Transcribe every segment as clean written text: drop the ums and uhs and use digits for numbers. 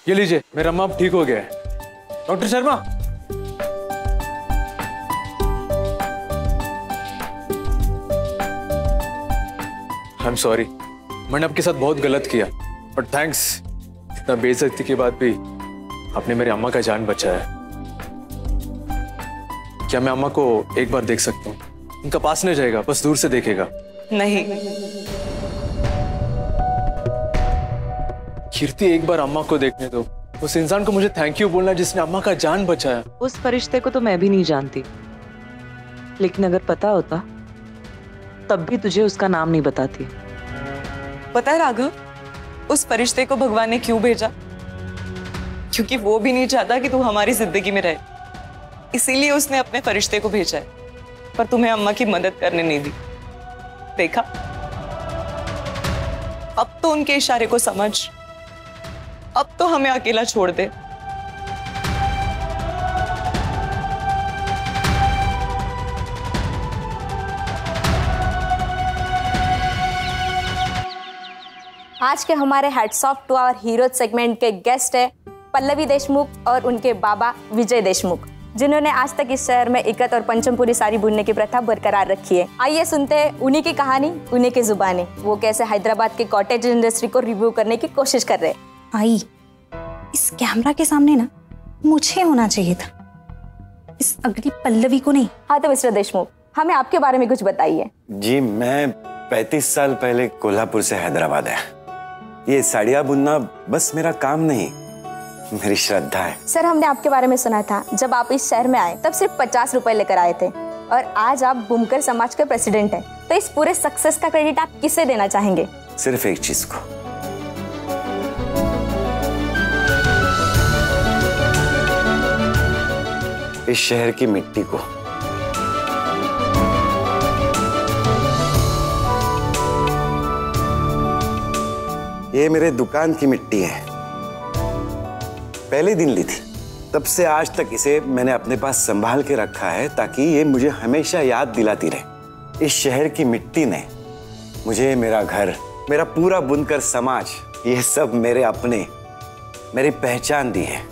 ये लीजिए, मेरा अम्मा अब ठीक हो गया है। Doctor Sharma, I am sorry, मैंने आपके साथ बहुत गलत किया, बट थैंक्स, इतना बेइज्जती के बाद भी आपने मेरी अम्मा का जान बचाया। क्या मैं अम्मा को एक बार देख सकता हूँ? उनका पास नहीं जाएगा, बस दूर से देखेगा। नहीं। कीर्ति, एक बार अम्मा को देखने दो। उस इंसान को मुझे थैंक यू बोलना जिसने अम्मा का जान बचाया। उस फरिश्ते को तो मैं भी नहीं जानती, लेकिन अगर पता होता तब भी तुझे उसका नाम नहीं बताती। पता है राघव, उस फरिश्ते को भगवान ने क्यों भेजा? क्योंकि वो भी नहीं चाहता कि तू हमारी जिंदगी में रहे, इसीलिए उसने अपने फरिश्ते को भेजा है, पर तुम्हें अम्मा की मदद करने नहीं दी। देखा, अब तो उनके इशारे को समझ, अब तो हमें अकेला छोड़ दे। आज के हमारे hats off to our heroes segment के गेस्ट है पल्लवी देशमुख और उनके बाबा विजय देशमुख, जिन्होंने आज तक इस शहर में इकत और पंचमपुरी साड़ी बुनने की प्रथा बरकरार रखी है। आइए सुनते हैं उन्हीं की कहानी, उन्हीं की जुबानी, वो कैसे हैदराबाद के कॉटेज इंडस्ट्री को रिव्यू करने की कोशिश कर रहे हैं। आई, इस कैमरा के सामने ना मुझे होना चाहिए था, इस अगली पल्लवी को नहीं। हाँ तो मिस्टर देशमुख, हमें आपके बारे में कुछ बताइए। जी, मैं 35 साल पहले कोल्हापुर से हैदराबाद आया। ये साड़ियाँ बुनना बस मेरा काम नहीं, मेरी श्रद्धा है। सर, हमने आपके बारे में सुना था, जब आप इस शहर में आए तब सिर्फ 50 रुपए लेकर आए थे, और आज आप बुनकर समाज के प्रेसिडेंट हैं। तो इस पूरे सक्सेस का क्रेडिट आप किसे देना चाहेंगे? सिर्फ एक चीज को, इस शहर की मिट्टी को। ये मेरे दुकान की मिट्टी है, पहले दिन ली थी, तब से आज तक इसे मैंने अपने पास संभाल के रखा है, ताकि ये मुझे हमेशा याद दिलाती रहे। इस शहर की मिट्टी ने मुझे मेरा घर, मेरा पूरा बुनकर समाज, ये सब मेरे अपने, मेरी पहचान दी है।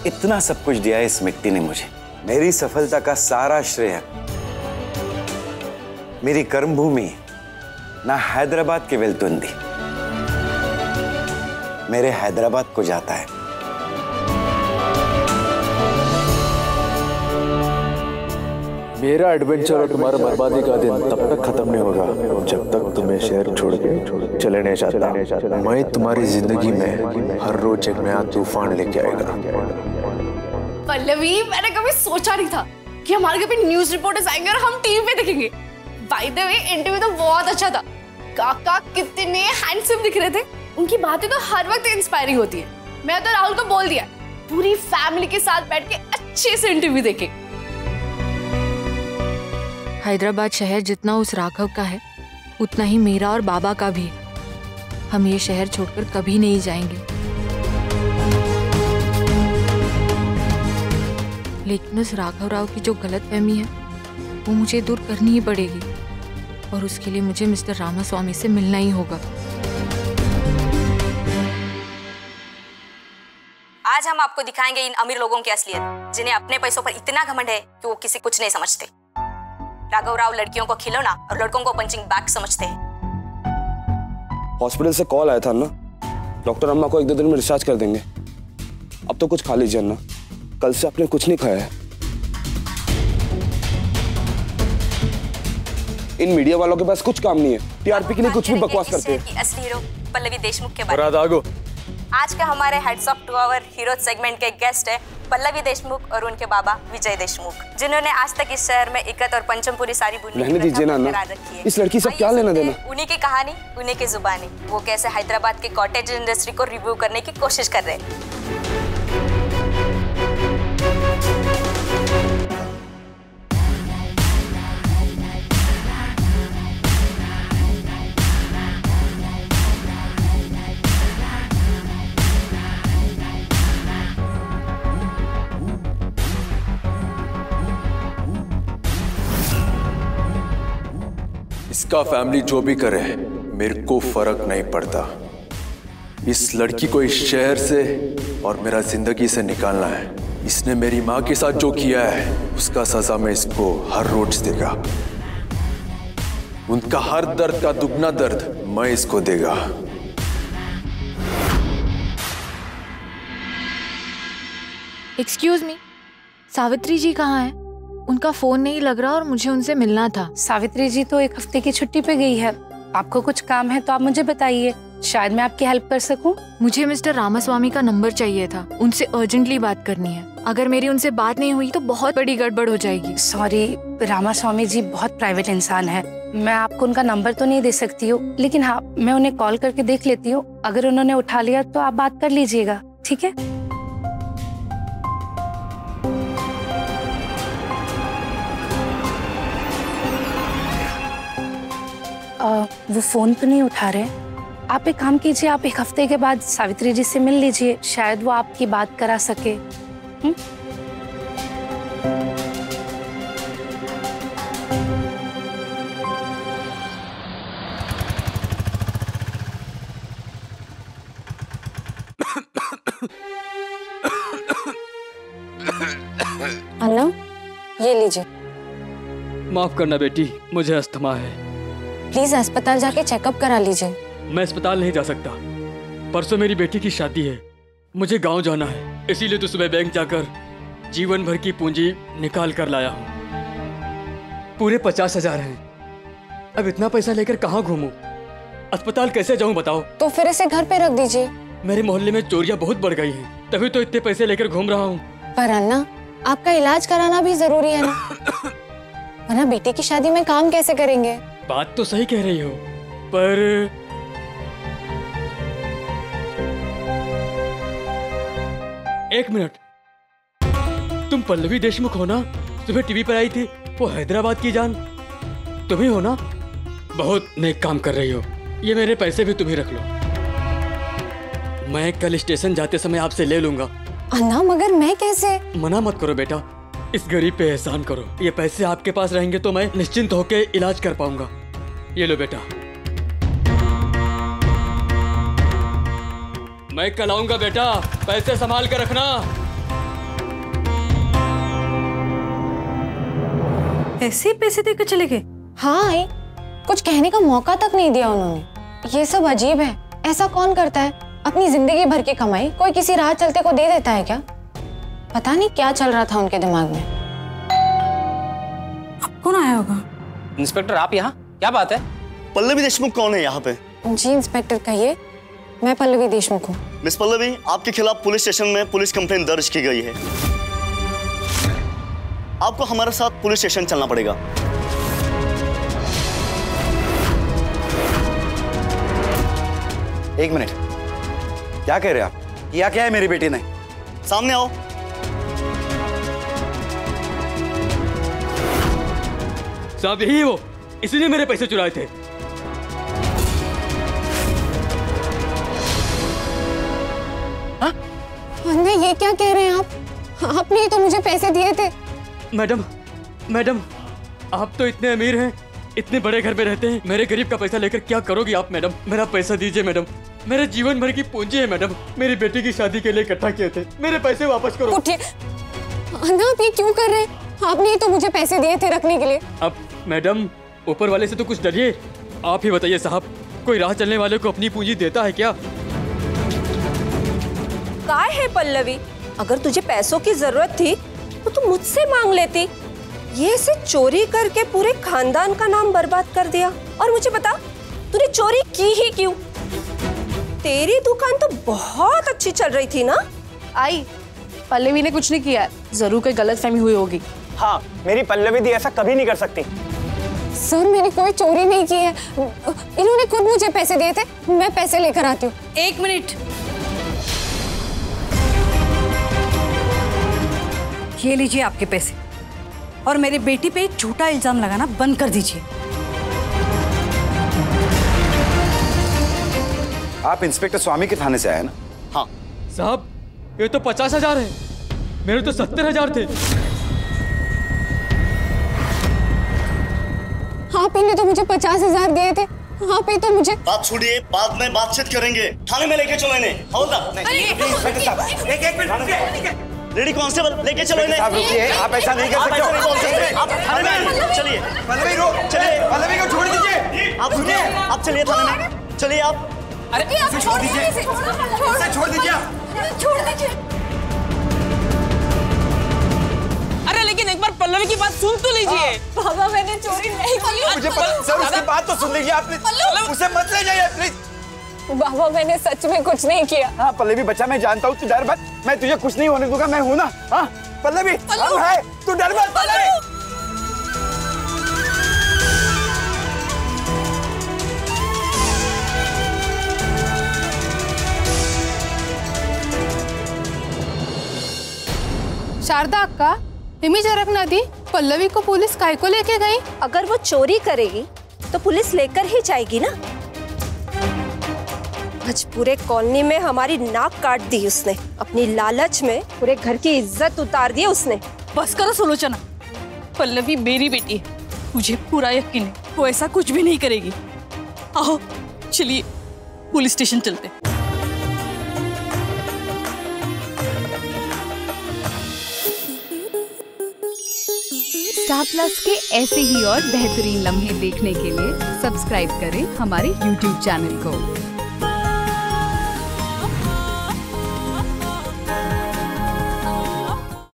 इतना सब कुछ दिया है इस मिट्टी ने मुझे। मेरी सफलता का सारा श्रेय मेरी कर्मभूमि ना हैदराबाद के वेलतुंदी, मेरे हैदराबाद को जाता है। मेरा एडवेंचर और तुम्हारा बर्बादी का दिन तब तक खत्म नहीं होगा जब तक तुम्हें शहर छोड़ के चले नहीं जाता। मैं तुम्हारी जिंदगी में हर रोज एक नया तूफान लेके आएगा। पल्लवी, मैंने कभी सोचा नहीं था कि हमारे घर पे न्यूज रिपोर्टर्स आएंगे और हम टीवी पे देखेंगे। बाय द वे, इंटरव्यू तो बहुत अच्छा था। काका कितने हैंडसम दिख रहे थे, उनकी बातें तो हर वक्त इंस्पायरिंग होती है। मैं तो राहुल को बोल दिया पूरी फैमिली के साथ बैठ के अच्छे से इंटरव्यू देखे। हैदराबाद शहर जितना उस राघव का है, उतना ही मेरा और बाबा का भी। हम ये शहर छोड़कर कभी नहीं जाएंगे, लेकिन उस राघव राव की जो गलतफहमी है वो मुझे दूर करनी ही पड़ेगी, और उसके लिए मुझे मिस्टर रामास्वामी से मिलना ही होगा। आज हम आपको दिखाएंगे इन अमीर लोगों की असलियत, जिन्हें अपने पैसों पर इतना घमंड है कि वो किसी कुछ नहीं समझते। राघव राव लड़कियों को खिलौना और लड़कों को पंचिंग बैग समझते हैं। हॉस्पिटल से कॉल आया था ना, डॉक्टर अम्मा को 1-2 दिन में डिस्चार्ज कर देंगे। अब तो कुछ खा लीजिए ना, कल से आपने कुछ नहीं खाया है। इन मीडिया वालों के पास कुछ काम नहीं है, टीआरपी के लिए कुछ भी बकवास करते हैं। असली हीरो पल्लवी देशमुख के बारे में। आज का हमारे heads off to our heroes segment के गेस्ट है पल्लवी देशमुख और उनके बाबा विजय देशमुख, जिन्होंने आज तक इस शहर में इकत और पंचमपुरी साड़ी बुनने की प्रथा बरकरार रखी है। इस लड़की से क्या लेना देना? उन्हीं की कहानी, उन्हीं की जुबानी, वो कैसे हैदराबाद के कॉटेज इंडस्ट्री को रिव्यू करने की कोशिश कर रहे हैं। इसका फैमिली जो भी करे मेरे को फर्क नहीं पड़ता। इस लड़की को इस शहर से और मेरा जिंदगी से निकालना है। इसने मेरी माँ के साथ जो किया है उसका सजा मैं इसको हर रोज देगा। उनका हर दर्द का दुगना दर्द मैं इसको देगा। एक्सक्यूज मी, सावित्री जी कहाँ हैं? उनका फोन नहीं लग रहा और मुझे उनसे मिलना था। सावित्री जी तो 1 हफ्ते की छुट्टी पे गई है। आपको कुछ काम है तो आप मुझे बताइए, शायद मैं आपकी हेल्प कर सकूं। मुझे मिस्टर रामास्वामी का नंबर चाहिए था, उनसे अर्जेंटली बात करनी है। अगर मेरी उनसे बात नहीं हुई तो बहुत बड़ी गड़बड़ हो जाएगी। सॉरी, रामास्वामी जी बहुत प्राइवेट इंसान है, मैं आपको उनका नंबर तो नहीं दे सकती हूँ, लेकिन हाँ मैं उन्हें कॉल करके देख लेती हूँ। अगर उन्होंने उठा लिया तो आप बात कर लीजिएगा, ठीक है? वो फोन तो नहीं उठा रहे। आप एक काम कीजिए, आप 1 हफ्ते के बाद सावित्री जी से मिल लीजिए, शायद वो आपकी बात करा सके। अन्ना, ये लीजिए। माफ करना बेटी, मुझे अस्थमा है। प्लीज अस्पताल जाके चेकअप करा लीजिए। मैं अस्पताल नहीं जा सकता, परसों मेरी बेटी की शादी है, मुझे गांव जाना है, इसीलिए तो सुबह बैंक जाकर जीवन भर की पूंजी निकाल कर लाया हूँ। पूरे 50,000 हैं। अब इतना पैसा लेकर कहाँ घूमूं? अस्पताल कैसे जाऊं बताओ? तो फिर इसे घर पे रख दीजिए। मेरे मोहल्ले में चोरियां बहुत बढ़ गई हैं, तभी तो इतने पैसे लेकर घूम रहा हूँ। पर अन्ना, आपका इलाज कराना भी जरूरी है ना, वरना बेटी की शादी में काम कैसे करेंगे? बात तो सही कह रही हो, पर एक मिनट, तुम पल्लवी देशमुख हो ना? सुबह टीवी पर आई थी वो हैदराबाद की जान, तुम ही हो ना? बहुत नेक काम कर रही हो। ये मेरे पैसे भी तुम ही रख लो, मैं कल स्टेशन जाते समय आपसे ले लूंगा। अन्ना, मगर मैं कैसे? मना मत करो बेटा, इस गरीब पे एहसान करो। ये पैसे आपके पास रहेंगे तो मैं निश्चिंत होकर इलाज कर पाऊंगा। ये लो बेटा, मैं कल आऊंगा बेटा, पैसे संभाल कर रखना। ऐसे ही पैसे देकर चले गए? हाँ, कुछ कहने का मौका तक नहीं दिया उन्होंने। ये सब अजीब है, ऐसा कौन करता है? अपनी जिंदगी भर की कमाई कोई किसी राह चलते को दे देता है क्या? पता नहीं क्या चल रहा था उनके दिमाग में। अब कौन आया होगा? इंस्पेक्टर, आप यहाँ? क्या बात है? पल्लवी देशमुख कौन है यहाँ पे? जी इंस्पेक्टर, कहिए। मैं पल्लवी देशमुख हूँ। मिस पल्लवी, आपके खिलाफ पुलिस स्टेशन में पुलिस कंप्लेंट दर्ज की गई है। आपको हमारे साथ पुलिस स्टेशन चलना पड़ेगा। एक मिनट, क्या कह रहे हैं आप? किया क्या है मेरी बेटी ने? सामने आओ। साहब, यही है वो, इसीलिए मेरे पैसे चुराए थे। अन्ना, ये क्या कह रहे हैं आप? आपने ही तो मुझे पैसे दिए थे। मैडम, आप तो इतने अमीर हैं, इतने बड़े घर में रहते हैं, मेरे गरीब का पैसा लेकर क्या करोगी आप? मैडम, मेरा पैसा दीजिए मैडम, मेरे जीवन भर की पूंजी है मैडम, मेरी बेटी की शादी के लिए इकट्ठा किए थे, मेरे पैसे वापस करो। उठिए। अन्ना, आप ये क्यों कर रहे हैं? आपने ही तो मुझे पैसे दिए थे रखने के लिए। अब मैडम, ऊपर वाले से तो कुछ डरिए। आप ही बताइए साहब, कोई राह चलने वाले को अपनी पूंजी देता है क्या? काय है पल्लवी, अगर तुझे पैसों की जरूरत थी तो तू मुझसे मांग लेती। ये से चोरी करके पूरे खानदान का नाम बर्बाद कर दिया। और मुझे बता, तूने चोरी की ही क्यों? तेरी दुकान तो बहुत अच्छी चल रही थी ना? आई, पल्लवी ने कुछ नहीं किया, जरूर कोई गलतफहमी हुई होगी। हाँ, मेरी पल्लवी दी ऐसा कभी नहीं कर सकती। सर, मैंने कोई चोरी नहीं की है, इन्होंने खुद मुझे पैसे दिए थे, मैं पैसे लेकर आती हूँ। एक मिनट, ये लीजिए आपके पैसे, और मेरी बेटी पे झूठा इल्जाम लगाना बंद कर दीजिए। आप इंस्पेक्टर स्वामी के थाने से आए ना? हाँ साहब, ये तो 50,000 है, मेरे तो 70,000 थे। आप ही ने तो मुझे 50,000 दिए थे, वहाँ पे तो मुझे बात छोड़िए, बाद में बातचीत करेंगे। थाने में लेके चलो इन्हें। लेडी कांस्टेबल लेके चलो इन्हें। रुकिए, आप ऐसा नहीं कर सकते। आप थाने में चलिए। पल्लवी रो, चलिए पल्लवी को छोड़ दीजिए। आप रुकिए, आप चलिए थाने में, चलिए आप। अरे छोड़ दीजिए, छोड़ दीजिए, छोड़ दीजिए। अरे लेकिन एक बार पल्लवी की बात सुन तो लीजिए। बाबा मैंने चोरी नहीं की। मुझे पता सर, उसकी बात तो सुन लीजिए आप प्लीज। उसे मत ले जाइए प्लीज। बाबा मैंने सच में कुछ नहीं किया। हाँ पल्लवी बच्चा, मैं जानता हूँ, तू डर मत, मैं तुझे कुछ नहीं होने दूंगा, मैं हूँ ना। हाँ पल्लवी, हम है, तू डर मत पल्लवी। शारदा अक्का, इमेज रखना दी, पल्लवी को पुलिस काय को लेके गई? अगर वो चोरी करेगी तो पुलिस लेकर ही जाएगी ना। आज पूरे कॉलोनी में हमारी नाक काट दी उसने, अपनी लालच में पूरे घर की इज्जत उतार दी उसने। बस करो सुलोचना, पल्लवी मेरी बेटी है, मुझे पूरा यकीन है वो ऐसा कुछ भी नहीं करेगी। आओ चलिए पुलिस स्टेशन चलते। स्टार प्लस के ऐसे ही और बेहतरीन लम्हे देखने के लिए सब्सक्राइब करें हमारे YouTube चैनल को।